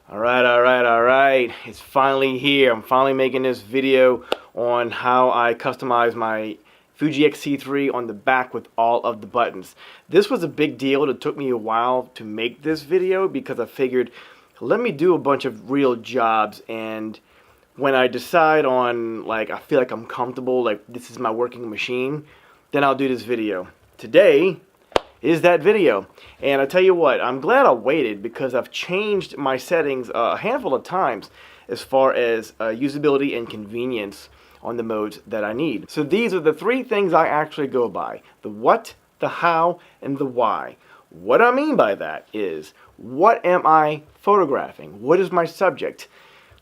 Alright. It's finally here. I'm finally making this video on how I customize my Fuji XT3 on the back with all of the buttons. This was a big deal. It took me a while to make this video because I figured, let me do a bunch of real jobs, and when I decide on, like, I feel like I'm comfortable, like this is my working machine, then I'll do this video. Today is that video. And I tell you what, I'm glad I waited because I've changed my settings a handful of times as far as usability and convenience on the modes that I need. So these are the three things I actually go by: the what, the how, and the why. What I mean by that is, what am I photographing? What is my subject?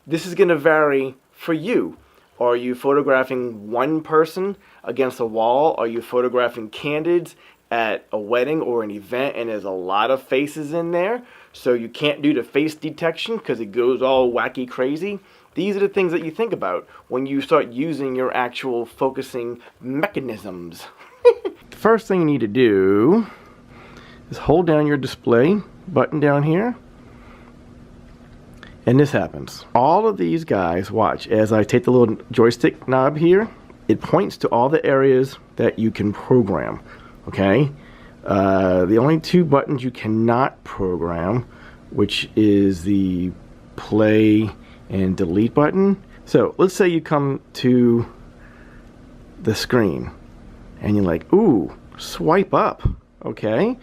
This is going to vary for you. Are you photographing one person against a wall? Are you photographing candids at a wedding or an event and there's a lot of faces in there, so you can't do the face detection because it goes all wacky crazy? These are the things that you think about when you start using your actual focusing mechanisms. The first thing you need to do is hold down your display button down here, and this happens. All of these guys, watch as I take the little joystick knob here, it points to all the areas that you can program. Okay, the only two buttons you cannot program, which is the play and delete button. So let's say you come to the screen and you're like, ooh, swipe up. Okay,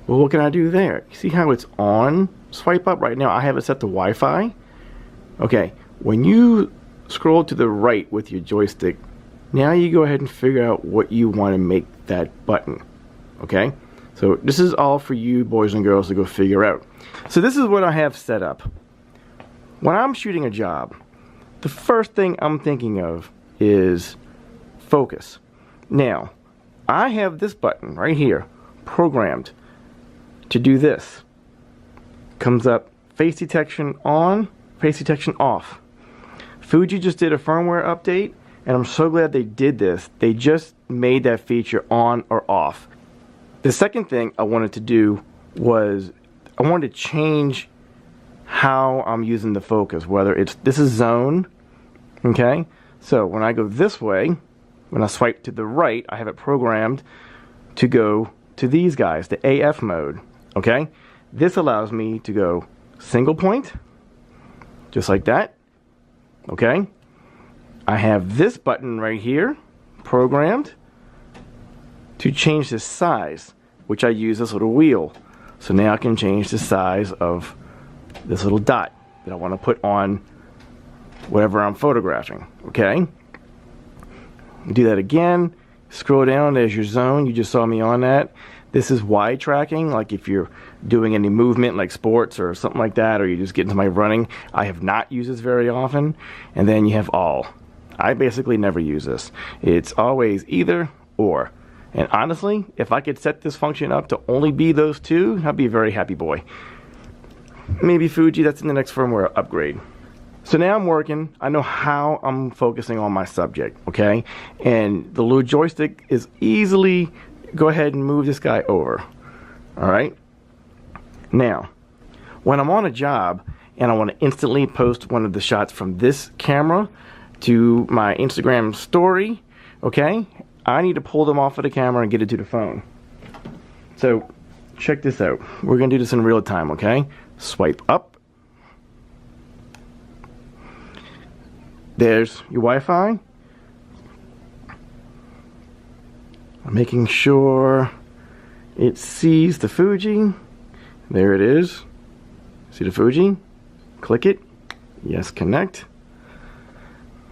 well, what can I do there? You see how it's on swipe up right now? I have it set to Wi-Fi. Okay, when you scroll to the right with your joystick, now you go ahead and figure out what you want to make that button. Okay, so this is all for you boys and girls to go figure out. So this is what I have set up. When I'm shooting a job, the first thing I'm thinking of is focus. Now, I have this button right here programmed to do this. Comes up face detection on, face detection off. Fuji just did a firmware update, and I'm so glad they did this. They just made that feature on or off. The second thing I wanted to do was I wanted to change how I'm using the focus, whether it's, this is zone, okay? So when I go this way, when I swipe to the right, I have it programmed to go to these guys, the AF mode, okay? This allows me to go single point, just like that, okay? I have this button right here programmed to change the size, which I use this little wheel. So now I can change the size of this little dot that I want to put on whatever I'm photographing, okay? Do that again, scroll down, there's your zone, you just saw me on that. This is wide tracking, like if you're doing any movement like sports or something like that, or you just get into my running. I have not used this very often. And then you have all. I basically never use this. It's always either or. And honestly, if I could set this function up to only be those two, I'd be a very happy boy. Maybe Fuji, that's in the next firmware upgrade. So now I'm working. I know how I'm focusing on my subject, okay? And the little joystick is easily, go ahead and move this guy over, all right? Now, when I'm on a job and I want to instantly post one of the shots from this camera to my Instagram story, okay, I need to pull them off of the camera and get it to the phone. So check this out. We're gonna do this in real time, okay? Swipe up. There's your Wi-Fi. I'm making sure it sees the Fuji. There it is. See the Fuji? Click it. Yes, connect.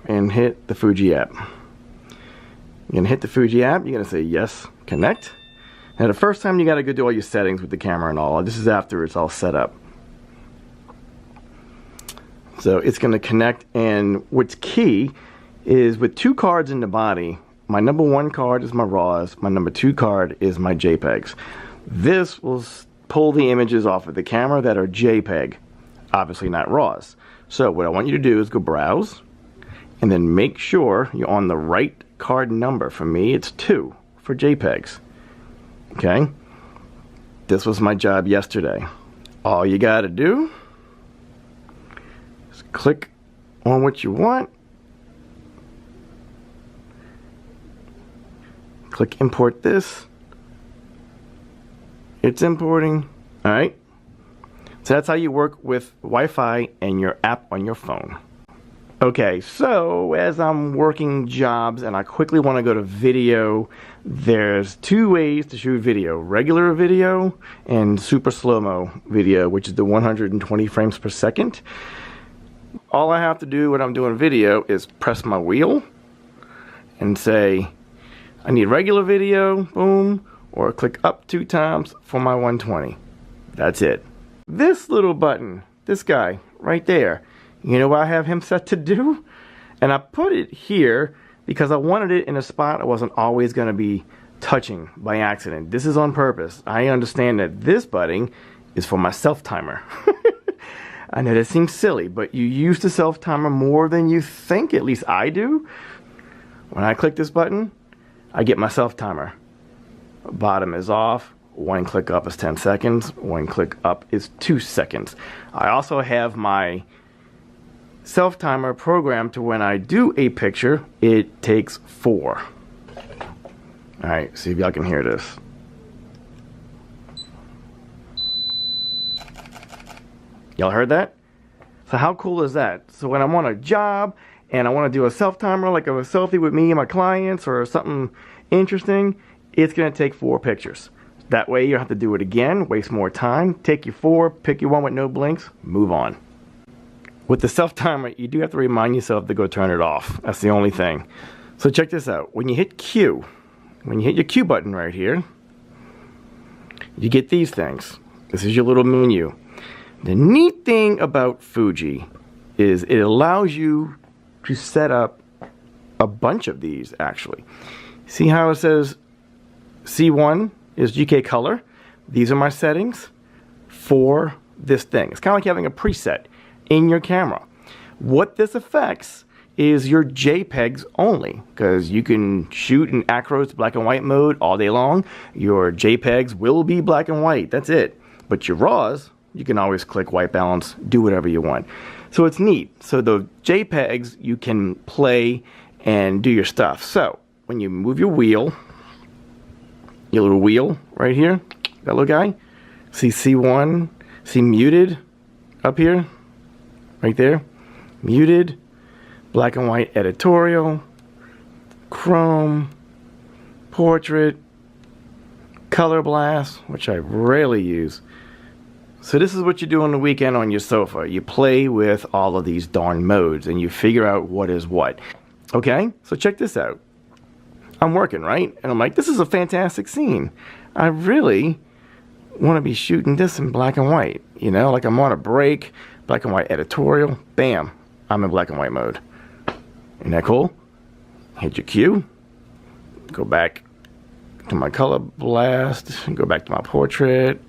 And hit the Fuji app. You're going to hit the Fuji app, you're going to say yes, connect. Now the first time you got to go do all your settings with the camera and all. This is after it's all set up. So it's going to connect, and what's key is with two cards in the body, my number one card is my RAWs, my number two card is my JPEGs. This will pull the images off of the camera that are JPEG, obviously not RAWs. So what I want you to do is go browse, and then make sure you're on the right card number. For me, it's 2 for JPEGs. Okay, this was my job yesterday. All you gotta do click on what you want. Click import this. It's importing. All right. So that's how you work with Wi-Fi and your app on your phone. Okay, so as I'm working jobs and I quickly want to go to video, there's two ways to shoot video: regular video and super slow-mo video, which is the 120 frames per second. All I have to do when I'm doing video is press my wheel and say, I need regular video, boom, or click up 2 times for my 120. That's it. This little button, this guy right there, you know what I have him set to do? And I put it here because I wanted it in a spot I wasn't always going to be touching by accident. This is on purpose. I understand that this button is for my self-timer. I know that seems silly, but you use the self-timer more than you think, at least I do. When I click this button, I get my self-timer. Bottom is off. 1 click up is 10 seconds. 1 click up is 2 seconds. I also have my self-timer programmed to when I do a picture, it takes 4. Alright, see if y'all can hear this. Y'all heard that? So how cool is that? So when I'm on a job and I want to do a self-timer, like a selfie with me and my clients or something interesting, it's going to take 4 pictures. That way you don't have to do it again, waste more time. Take your 4, pick your one with no blinks, move on. With the self-timer, you do have to remind yourself to go turn it off. That's the only thing. So check this out. When you hit Q, when you hit your Q button right here, you get these things. This is your little menu. The neat thing about Fuji is it allows you to set up a bunch of these, actually. See how it says C1 is GK color? These are my settings for this thing. It's kind of like having a preset in your camera. What this affects is your JPEGs only, because you can shoot in acros black and white mode all day long. Your JPEGs will be black and white, that's it. But your RAWs, you can always click white balance, do whatever you want. So it's neat. So the JPEGs, you can play and do your stuff. So when you move your wheel, your little wheel right here, that little guy, see C1, see muted up here, right there, muted, black and white editorial, chrome, portrait, color blast, which I rarely use. So this is what you do on the weekend on your sofa. You play with all of these darn modes and you figure out what is what. Okay, so check this out. I'm working, right? And I'm like, this is a fantastic scene. I really want to be shooting this in black and white. You know, like I'm on a break, black and white editorial, bam, I'm in black and white mode. Isn't that cool? Hit your Q, go back to my color blast, go back to my portrait.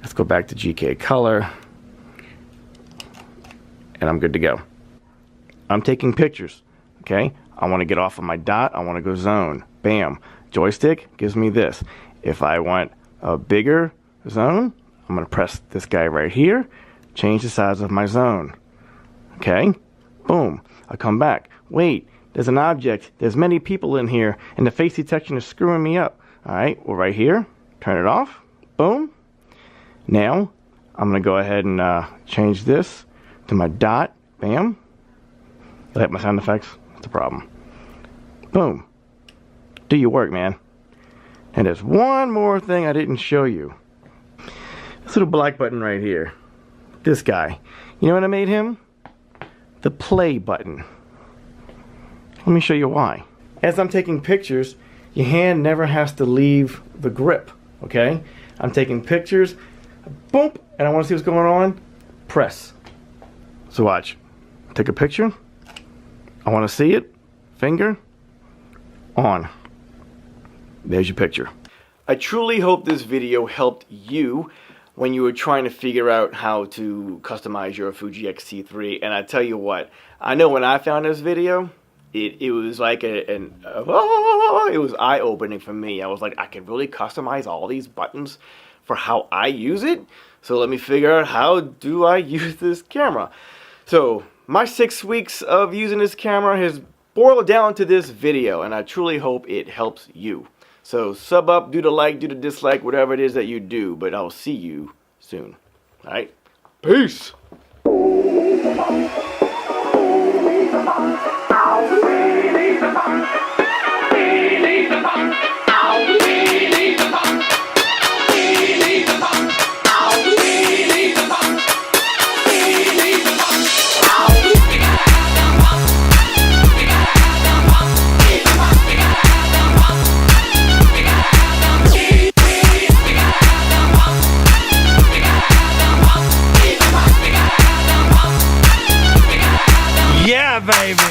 Let's go back to GK color, and I'm good to go. I'm taking pictures, okay? I want to get off of my dot, I want to go zone. Bam. Joystick gives me this. If I want a bigger zone, I'm going to press this guy right here, change the size of my zone. Okay? Boom. I come back. Wait, there's an object. There's many people in here, and the face detection is screwing me up. Alright, well right here, turn it off. Boom. Now, I'm going to go ahead and change this to my dot. Bam. I like my sound effects. What's the problem? Boom. Do your work, man. And there's one more thing I didn't show you. This little black button right here. This guy. You know what I made him? The play button. Let me show you why. As I'm taking pictures, your hand never has to leave the grip, okay? I'm taking pictures, boom, and I want to see what's going on, press. So watch. Take a picture. I want to see it. Finger. On. There's your picture. I truly hope this video helped you when you were trying to figure out how to customize your Fuji XT3. And I tell you what, I know when I found this video, it was like it was eye-opening for me. I was like, I can really customize all these buttons for how I use it. So let me figure out, how do I use this camera? So My 6 weeks of using this camera has boiled down to this video, and I truly hope it helps you. So sub up, do the like, do the dislike, whatever it is that you do, but I'll see you soon. Alright? Peace! Yeah, baby.